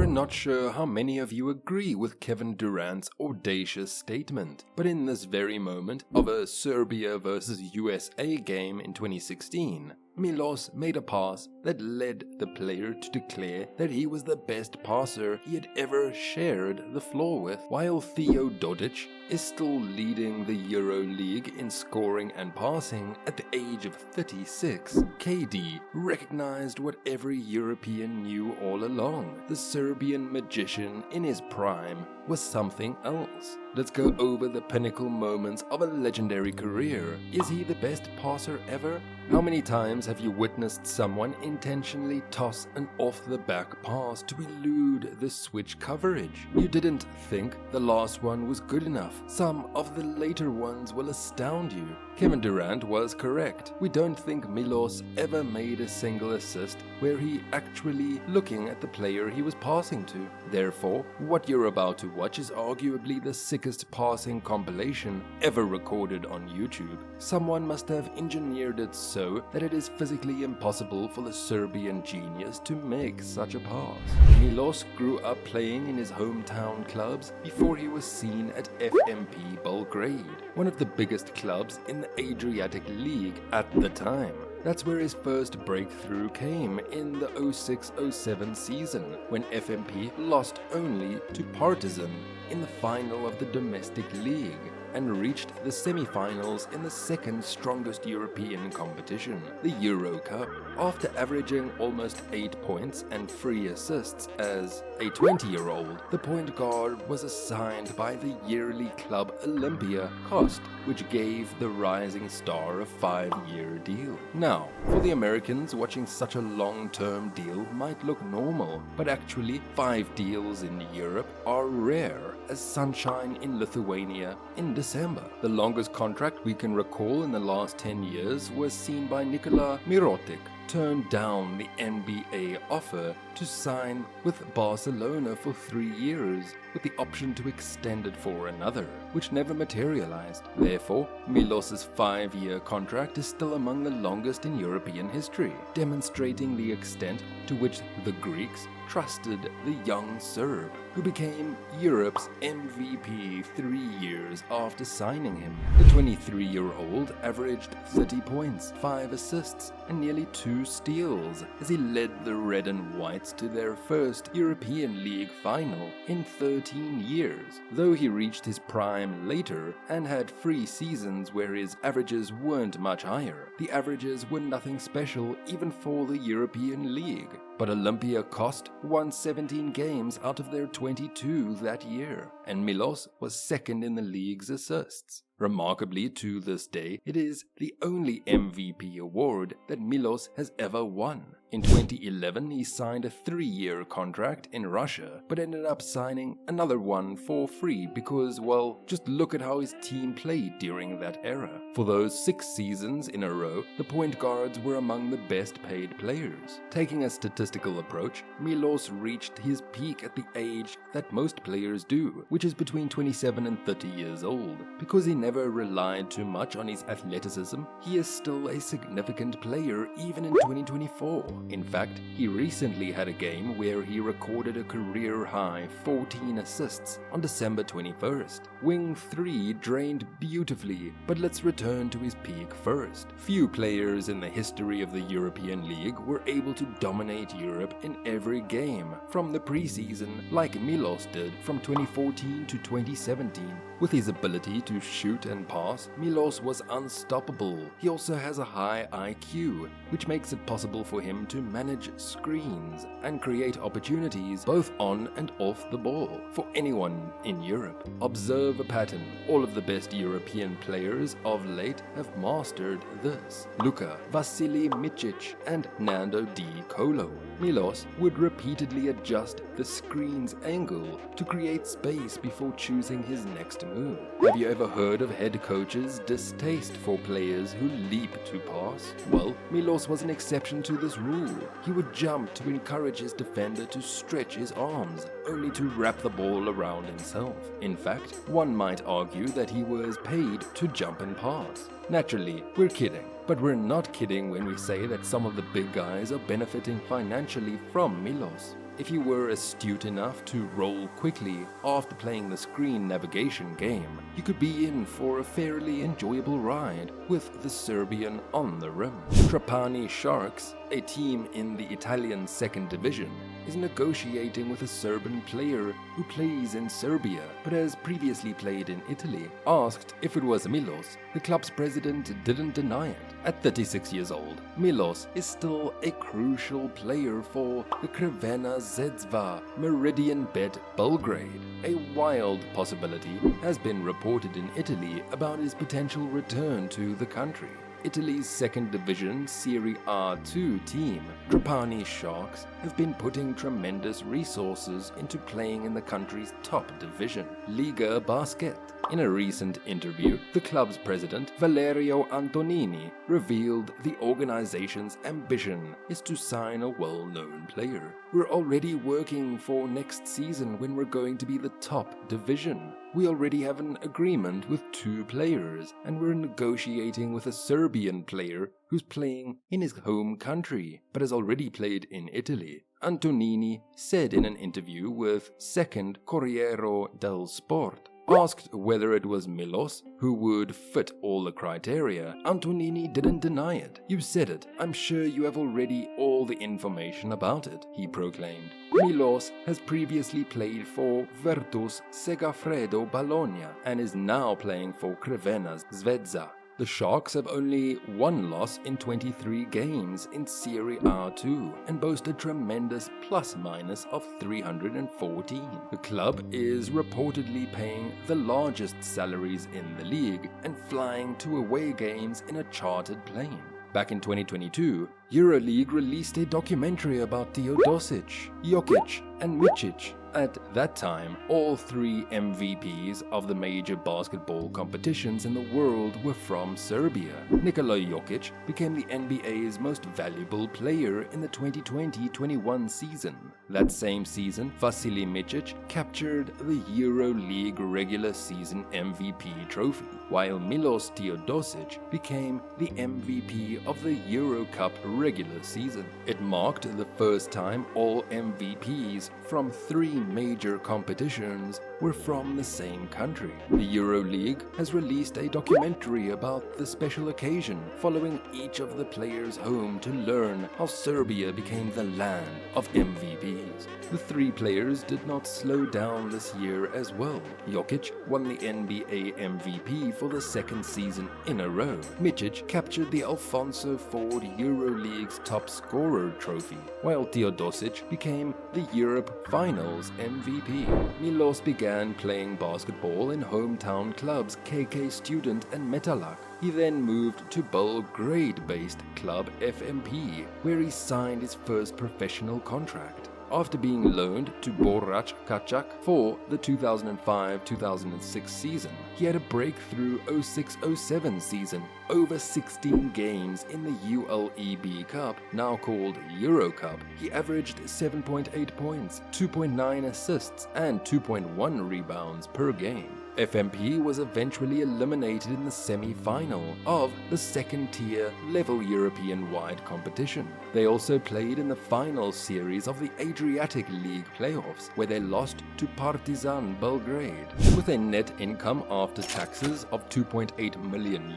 We're not sure how many of you agree with Kevin Durant's audacious statement, but in this very moment of a Serbia vs USA game in 2016, Milos made a pass that led the player to declare that he was the best passer he had ever shared the floor with, while Teodosic is still leading the EuroLeague in scoring and passing at the age of 36. KD recognized what every European knew all along. The Serbian magician in his prime was something else. Let's go over the pinnacle moments of a legendary career. Is he the best passer ever? How many times have you witnessed someone intentionally toss an off-the-back pass to elude the switch coverage? You didn't think the last one was good enough. Some of the later ones will astound you. Kevin Durant was correct. We don't think Milos ever made a single assist where he actually looking at the player he was passing to. Therefore, what you're about to watch is arguably the sickest passing compilation ever recorded on YouTube. Someone must have engineered it so that it is physically impossible for the Serbian genius to make such a pass. Milos grew up playing in his hometown clubs before he was seen at FMP Belgrade, one of the biggest clubs in the Adriatic League at the time. That's where his first breakthrough came in the 06-07 season, when FMP lost only to Partizan in the final of the domestic league and reached the semi-finals in the second strongest European competition, the Euro Cup. After averaging almost 8 points and 3 assists as a 20-year-old, the point guard was assigned by the yearly club Olympia Cost, which gave the rising star a 5-year deal. Now, for the Americans, watching such a long-term deal might look normal, but actually 5 deals in Europe are rare as sunshine in Lithuania in December. The longest contract we can recall in the last 10 years was seen by Nikola Mirotic, turned down the NBA offer to sign with Barcelona for 3 years, with the option to extend it for another, which never materialized. Therefore, Milos's 5-year contract is still among the longest in European history, demonstrating the extent to which the Greeks trusted the young Serb, who became Europe's MVP 3 years after signing him. The 23-year-old averaged 30 points, 5 assists, and nearly 2 steals as he led the Red and Whites to their first European League final in 13 years. Though he reached his prime later and had 3 seasons where his averages weren't much higher, the averages were nothing special even for the European League. But Olympia Kost won 17 games out of their 22 that year, and Milos was second in the league's assists. Remarkably, to this day, it is the only MVP award that Milos has ever won. In 2011, he signed a 3-year contract in Russia, but ended up signing another one for free because, well, just look at how his team played during that era. For those 6 seasons in a row, the point guards were among the best paid players. Taking a statistical approach, Milos reached his peak at the age that most players do, which is between 27 and 30 years old. Because he never relied too much on his athleticism, he is still a significant player even in 2024. In fact, he recently had a game where he recorded a career-high 14 assists on December 21st. Wing 3 drained beautifully, but let's return to his peak first. Few players in the history of the European League were able to dominate Europe in every game from the preseason like Milos did from 2014 to 2017. With his ability to shoot and pass, Milos was unstoppable. He also has a high IQ, which makes it possible for him to manage screens and create opportunities both on and off the ball for anyone in Europe. Observe a pattern. All of the best European players of late have mastered this. Luka, Vasily Micic, and Nando Di Colo. Milos would repeatedly adjust the screen's angle to create space before choosing his next move. Have you ever heard of head coaches' distaste for players who leap to pass? Well, Milos was an exception to this rule. He would jump to encourage his defender to stretch his arms, only to wrap the ball around himself. In fact, one might argue that he was paid to jump and pass. Naturally, we're kidding. But we're not kidding when we say that some of the big guys are benefiting financially from Milos. If you were astute enough to roll quickly after playing the screen navigation game, you could be in for a fairly enjoyable ride with the Serbian on the rim. Trapani Sharks, a team in the Italian 2nd Division, is negotiating with a Serbian player who plays in Serbia but has previously played in Italy. Asked if it was Milos, the club's president didn't deny it. At 36 years old, Milos is still a crucial player for the Crvena Zvezda Meridian Bet Belgrade. A wild possibility has been reported in Italy about his potential return to the country. Italy's 2nd Division Serie A2 team, Trapani Sharks, have been putting tremendous resources into playing in the country's top division, Liga Basket. In a recent interview, the club's president, Valerio Antonini, revealed the organization's ambition is to sign a well-known player. We're already working for next season when we're going to be the top division. We already have an agreement with 2 players, and we're negotiating with a Serbian player who's playing in his home country, but has already played in Italy. Antonini said in an interview with Second Corriere del Sport. Asked whether it was Milos who would fit all the criteria, Antonini didn't deny it. You said it. I'm sure you have already all the information about it, he proclaimed. Milos has previously played for Virtus Segafredo Bologna and is now playing for Crvena Zvezda. The Sharks have only 1 loss in 23 games in Serie A2 and boast a tremendous plus-minus of 314. The club is reportedly paying the largest salaries in the league and flying to away games in a chartered plane. Back in 2022, EuroLeague released a documentary about Teodosic, Jokic, and Micic. At that time, all 3 MVPs of the major basketball competitions in the world were from Serbia. Nikola Jokic became the NBA's most valuable player in the 2020-21 season. That same season, Vasilij Micic captured the EuroLeague regular season MVP trophy, while Milos Teodosic became the MVP of the Euro Cup regular season. It marked the first time all MVPs from 3 major competitions were from the same country. The EuroLeague has released a documentary about the special occasion, following each of the players home to learn how Serbia became the land of MVPs. The 3 players did not slow down this year as well. Jokic won the NBA MVP for the 2nd season in a row. Micic captured the Alfonso Ford EuroLeague's top scorer trophy, while Teodosic became the Europe Finals MVP. Milos began playing basketball in hometown clubs KK Student and Metalak. He then moved to Belgrade-based club FMP, where he signed his first professional contract. After being loaned to Borac Kachak for the 2005-2006 season, he had a breakthrough 06-07 season, over 16 games in the ULEB Cup, now called Euro Cup. He averaged 7.8 points, 2.9 assists, and 2.1 rebounds per game. FMP was eventually eliminated in the semi-final of the 2nd-tier level European-wide competition. They also played in the final series of the Adriatic League playoffs, where they lost to Partizan Belgrade. With a net income after taxes of €2.8 million,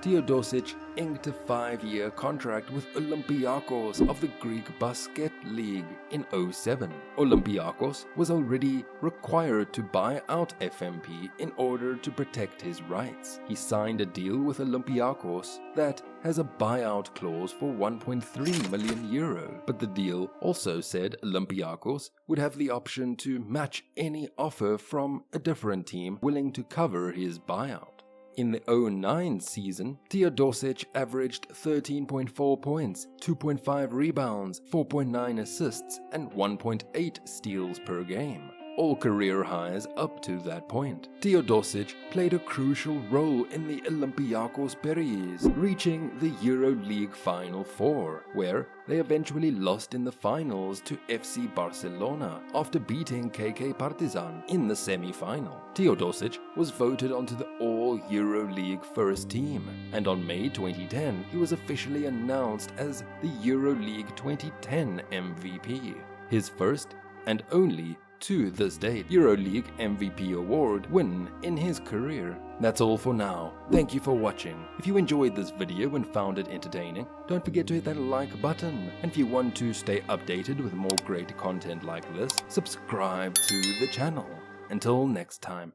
Teodosic inked a 5-year contract with Olympiakos of the Greek Basket League in 2007. Olympiakos was already required to buy out FMP in order to protect his rights. He signed a deal with Olympiakos that has a buyout clause for €1.3 million, but the deal also said Olympiakos would have the option to match any offer from a different team willing to cover his buyout. In the 2009 season, Teodosic averaged 13.4 points, 2.5 rebounds, 4.9 assists, and 1.8 steals per game. All career highs up to that point. Teodosic played a crucial role in the Olympiakos Piraeus, reaching the EuroLeague Final Four, where they eventually lost in the finals to FC Barcelona after beating KK Partizan in the semi-final. Teodosic was voted onto the All-EuroLeague first team, and on May 2010 he was officially announced as the EuroLeague 2010 MVP. his first and only, to this date, EuroLeague MVP award win in his career. That's all for now. Thank you for watching. If you enjoyed this video and found it entertaining, don't forget to hit that like button. And if you want to stay updated with more great content like this, subscribe to the channel. Until next time.